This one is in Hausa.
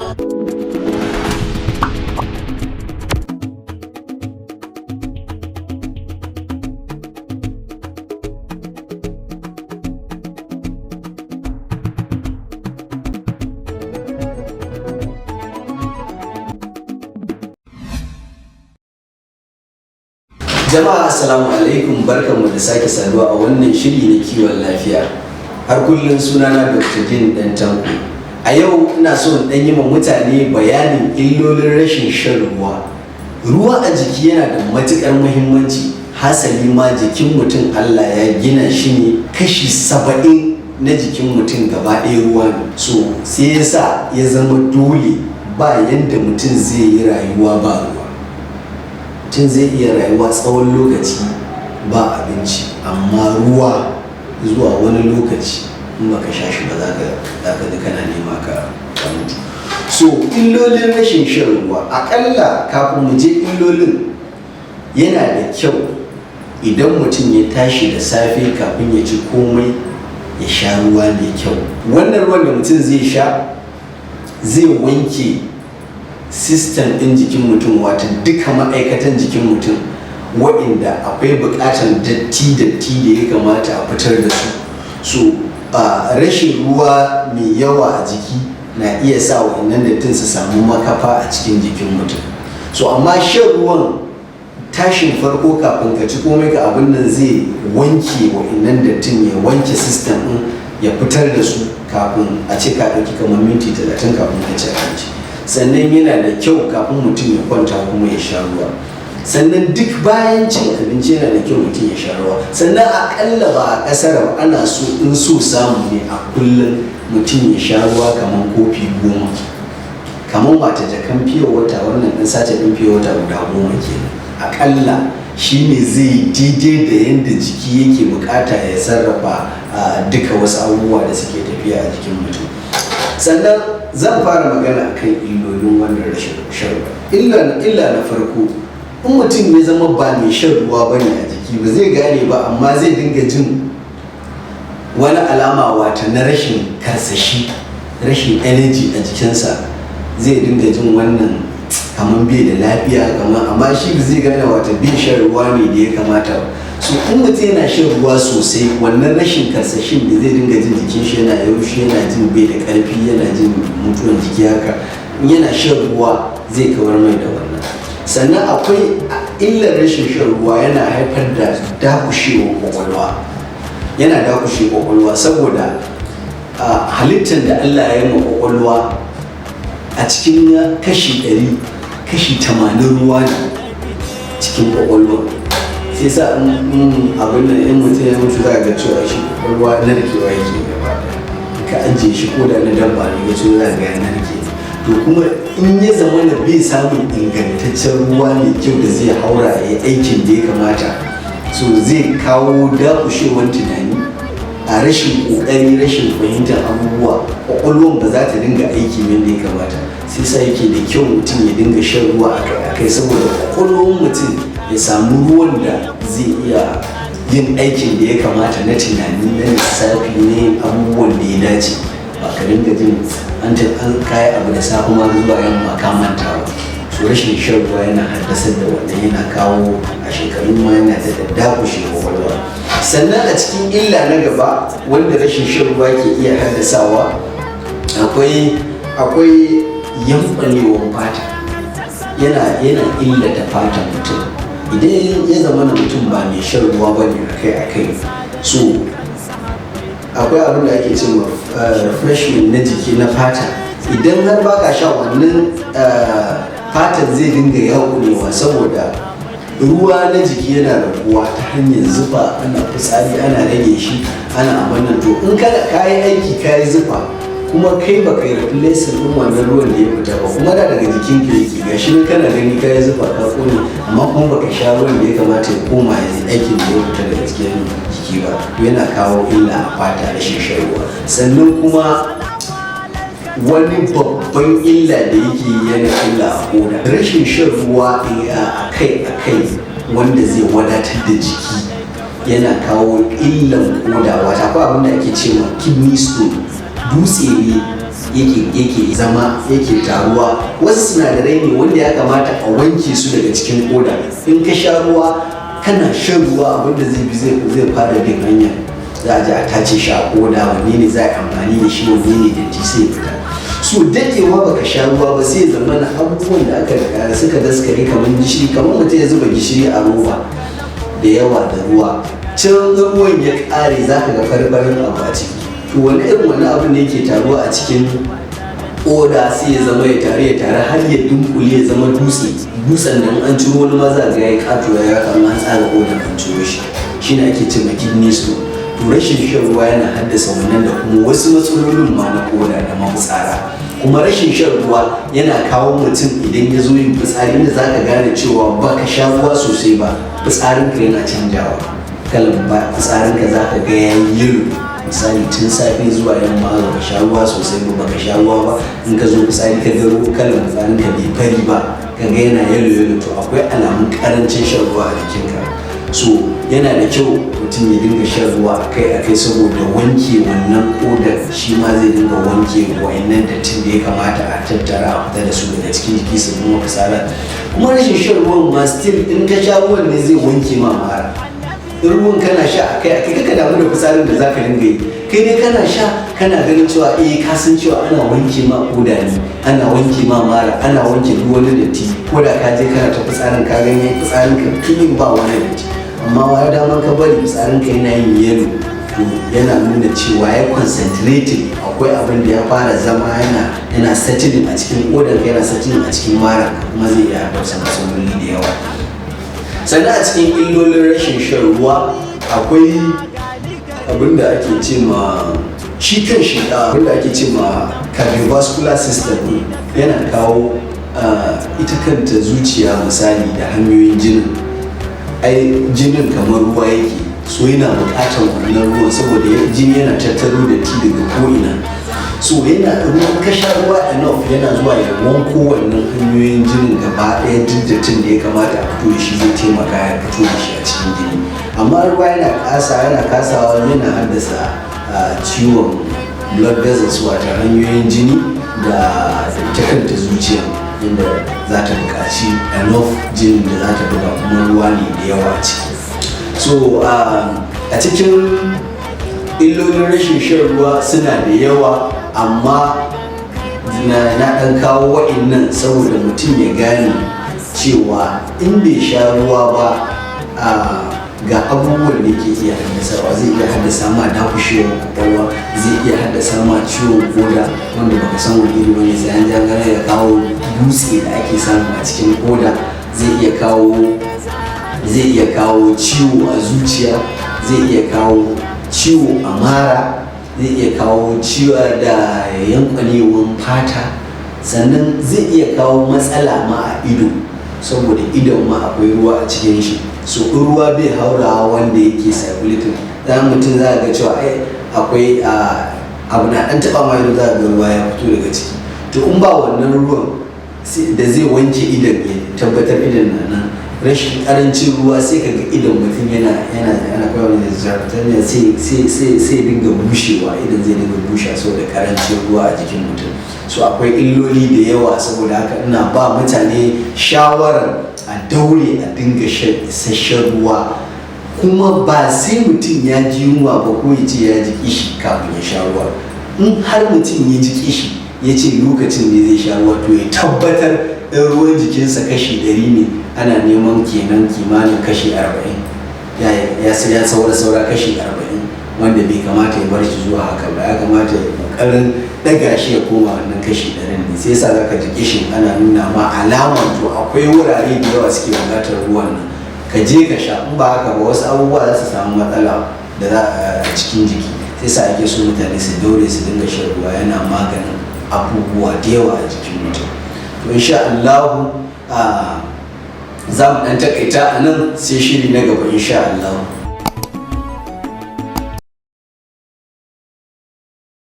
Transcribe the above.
Jama'a assalamu alaikum, barkanmu da sake saduwa a wannan shiri na kiwon lafiya. Har kullum sunana Dr. Din Dan Tanko. A yau ina so in dan yi ma mutane bayanin illolin rashin shan ruwa. Ruwa a jiki yana da matukar muhimmanci. Hasali ma jikin mutum Allah ya gina shi ne kashi 70 na jikin mutum gaba ɗaya ruwa ne. So sai yasa ya zama dole ba yanda mutum zai yi rayuwa ba ruwa. Mutum zai iya rayuwa tsawon lokaci ba abinci, amma ruwa zuwa wani lokaci in baka sha shi ba za ka ji kana nema ka mutu. So illolin rashin shan ruwa, akalla kafin mu je illolin, yana da kyau idan mutum ya tashi da safe kafin ya ci komai ya sha ruwa mai kyau. Wannan ruwan da mutum zai sha zai wanke system ɗin jikin mutum, wata duka ma'aikatan jikin mutum waɗanda akwai buƙatar datti da ya kamata a fitar da su. So rashin ruwa mai yawa a jiki na iya sa waɗannan dattin su samu makafa a cikin jikin mutum. So amma shan ruwan tashin farko kafin ka ci komai ka abin nan zai wanke waɗannan dattin, ya wanke system ɗin, ya fitar da su kafin a ce ka ɗauki kamar minti 30 kafin ka ci abinci. Sannan yana da kyau kafin mutum ya kwanta kuma ya sha ruwa. Sannan duk bayan cin abinci yana da kyau mutum ya sha ruwa. Sannan aƙalla ba a ƙasar ba, ana so in so samu ne a kullum mutum ya sha ruwa kamar kofi 10. Kamar wata jakan fiye wata, wannan ɗan sace ɗin fiye wata guda 10 kenan. Aƙalla shi ne zai daidai da yadda jiki yake buƙata ya sarrafa duka wasu abubuwa da suke tafiya a jikin mutum. Sannan zan fara magana akan illolin wannan rashin shan ruwa. Illa na farko, in mutum ya zama ba mai shan ruwa bane a jiki, ba zai gane ba, amma zai dinga jin wani alama wata na rashin karsashi, rashin energy a jikinsa. Zai dinga jin wannan kamar bai da lafiya, amma shi ba zai gane wata bai shan ruwa ne da ya kamata ba. So in mutum yana shan ruwa sosai, wannan rashin karsashin da zai dinga jin jikin shi yana yaushi, yana jin bai da ƙarfi, yana jin mutuwan jiki haka, yana shan ruwa zai kawar mai da wannan. Sannan akwai illar rashin shan ruwa, yana haifar da dakushewar kwakwalwa. Yana dakushe kwakwalwa saboda halittar da Allah ya yi ma kwakwalwa a cikin kashi 100, kashi 80 ruwa ne cikin kwakwalwa. Sai sa abin da in mutum ya mutu za ga cewa shi kwakwalwa narkewa yake gaba ɗaya. Ka ajiye shi ko da na dabba ne ga cewa za ga ya narke. To kuma in ya zama da bai samun ingantaccen ruwa mai kyau da zai haura ya aikin da ya kamata, so zai kawo dakushewar tunani, a rashin ƙoƙari, rashin fahimtar abubuwa. Kwakwalwan ba za ta dinga aiki yadda ya kamata. Sai sa yake da kyau mutum ya dinga shan ruwa akai-akai, saboda kwakwalwan mutum ya samu ruwan da zai iya yin aikin da ya kamata na tunani, na lissafi, ne abubuwan da ya dace. Ba ka dinga jin an kayi abu da safe ma zuwa yamma ka manta ba. So rashin shan ruwa yana haddasar da wannan, yana kawo a shekarun ma yana da dakushe kwakwalwa. Sannan a cikin illa na gaba wanda rashin shan ruwa ke iya haddasawa, akwai yankwalewar fata. Yana illata fatan mutum idan ya zama na mutum ba mai shan ruwa ba ne akai-akai. So akwai abin da ake cewa refreshment na jiki na fata. Idan har baka sha wannan, fatan zai dinga yaƙunewa, saboda ruwa na jiki yana raguwa ta hanyar zufa, ana fitsari, ana rage shi, ana abannan. To in kayi aiki kayi zufa, kuma kai baka yi replacing ɗin wannan ruwan da ya fita ba, kuma da daga jikin ka yake, gashi ne kana gani kayi zufa ka kone, amma kuma baka sha ruwan da ya kamata ya koma ya yi aikin da ya fita daga cikin jiki ba. Yana kawo illa a fata rashin shan ruwa. Sannan kuma wani babban illa da yake yana illa a koda, rashin shan ruwa akai-akai wanda zai wadatar da jiki yana kawo illan koda. Wata akwai abin da ake cewa kidney stone, dutse ne yake zama yake taruwa. Wasu sinadarai ne wanda ya kamata a wanke su daga cikin koda. In ka sha ruwa kana shan ruwa, abinda zai fara bin hanya, za a ji a tace shi a koda, wanne ne za a yi amfani da shi, wanne ne datti sai fita. So dadewa baka sha ruwa ba sai zama na abubuwan da aka suka daskare kamar gishiri, kamar mutum ya zuba gishiri a roba da yawa da ruwa, can ruwan ya kare za ka ga farfarin abu a ciki. To wani irin wani abu ne yake taruwa a cikin koda sai ya zama ya tare har ya dunkule ya zama dutsen da an ciro wani maza ga ya kato ya kama an tsara koda kan ciro shi, shine ake ce ma kidney stone. To rashin shan ruwa yana haddasa wannan da kuma wasu matsalolin ma na koda da mafitsara. Kuma rashin shan ruwa yana kawo mutum idan ya zo yin fitsari, inda za ka gane cewa ba ka sha ruwa sosai ba, fitsarinka yana canjawa, kalan ba fitsarinka za ka ga ya yi yiro. Misali tun safe zuwa yamma ba ka sha ruwa sosai ba, ka sha ruwa ba, in ka zo fitsari ka ga kalan fitsarinka bai fari ba, ka ga yana yalo, to akwai alamun karancin shan ruwa a jikinka. So yana da kyau mutum ya dinga shan ruwa akai-akai saboda wanke wannan kodar, shi ma zai dinga wanke wa'annan dattin da ya kamata a tattara a fita da su daga cikin jiki su kuma fitsara. Kuma rashin shan ruwan ma still in ka sha ruwan ne zai wanke ma mara. In ruwan kana sha akai-akai kaka damu da fitsarin da zaka dinga yi, kai dai kana sha kana ganin cewa ka san cewa ana wanke ma koda ne, ana wanke ma mara, ana wanke duk wani datti. Ko da ka je kana ta fitsarin ka ganye fitsarin ka kilin ba wani datti, amma wa dama ka bari fitsarin ka yana yin yelo, to yana nuna cewa ya concentrated, akwai abin da ya fara zama yana settling a cikin kodar ka, yana settling a cikin mara, kuma zai iya haddasa matsaloli da yawa. Sannan a cikin illolin rashin shan ruwa akwai abin da ake ce ma shi kan shi, abin da ake ce ma cardiovascular system, yana kawo ita kanta zuciya misali da hanyoyin jinin kamar ruwa yake, so yana bukatar wannan ruwan saboda jini yana tattaro da ti daga ko'ina. So yana ruwan ka sha ruwa enough yana zuwa ya wanko wannan hanyoyin jinin gaba ɗaya, dattin da ya kamata a fito da shi zai taimaka ya fito da shi a cikin jini. Amma ruwa yana kasawa, yana haddasa ciwon blood vessels, wato hanyoyin jini da ita kanta zuciya, inda za ta buƙaci enough jinin da za ta buga, kuma ruwa ne da yawa a ciki. So a cikin illolin rashin shan ruwa suna da yawa, amma na ɗan kawo wa'innan saboda mutum ya gane cewa in bai sha ruwa ba ga abubuwan da ke iya haddasarwa. Zai iya haddasa ma dakushewan kwakwalwa, zai iya haddasa ma ciwon koda wanda baka san wani iri bane, sai an jangana ya kawo dutse da ake samu a cikin koda, zai iya kawo ciwo a zuciya, zai iya kawo ciwo a mara, zai iya kawo ciwo da yankwanewan fata, sannan zai iya kawo matsala ma a ido, saboda idon ma akwai ruwa a cikin shi. So ruwa bai haurawa wanda yake circulating, dan mutum za ga cewa akwai abu na dan taba ma ido, za ga ruwa ya fito daga ciki. To in ba wannan ruwan da zai wanke idon ya tabbatar idon na nan, rashin karancin ruwa sai kaga idon mutum yana kai wani zartanya sai dinga bushewa, idon zai dinga bushewa saboda karancin ruwa a jikin mutum. So akwai illoli da yawa, saboda haka ina ba mutane shawarar a daure a dinga shan isasshen ruwa, kuma ba sai mutum ya ji yunwa ba ko ya ce ya ji kishi kafin ya sha ruwa. In har mutum ya ji kishi ya ce lokacin da zai sha ruwa, to ya tabbatar ɗan ruwan jikinsa kashi 100 ne, ana neman kenan kimanin kashi 40 ya saura kashi 40, wanda bai kamata ya bar shi zuwa haka ba, ya kamata ya kokarin daga shi ya koma wannan kashi 100 ne. Sai yasa zaka ji kishin ana nuna ma alama, to akwai wurare da yawa suke buƙatar ruwan nan, ka je ka sha, in ba haka ba wasu abubuwa za su samu matsala da za a cikin jiki. Sai sa ake so mutane su daure su dinga shan ruwa, yana maganin abubuwa da yawa a jikin mutum. To insha Allah za mu ɗan takaita a nan, sai shiri na gaba insha Allah.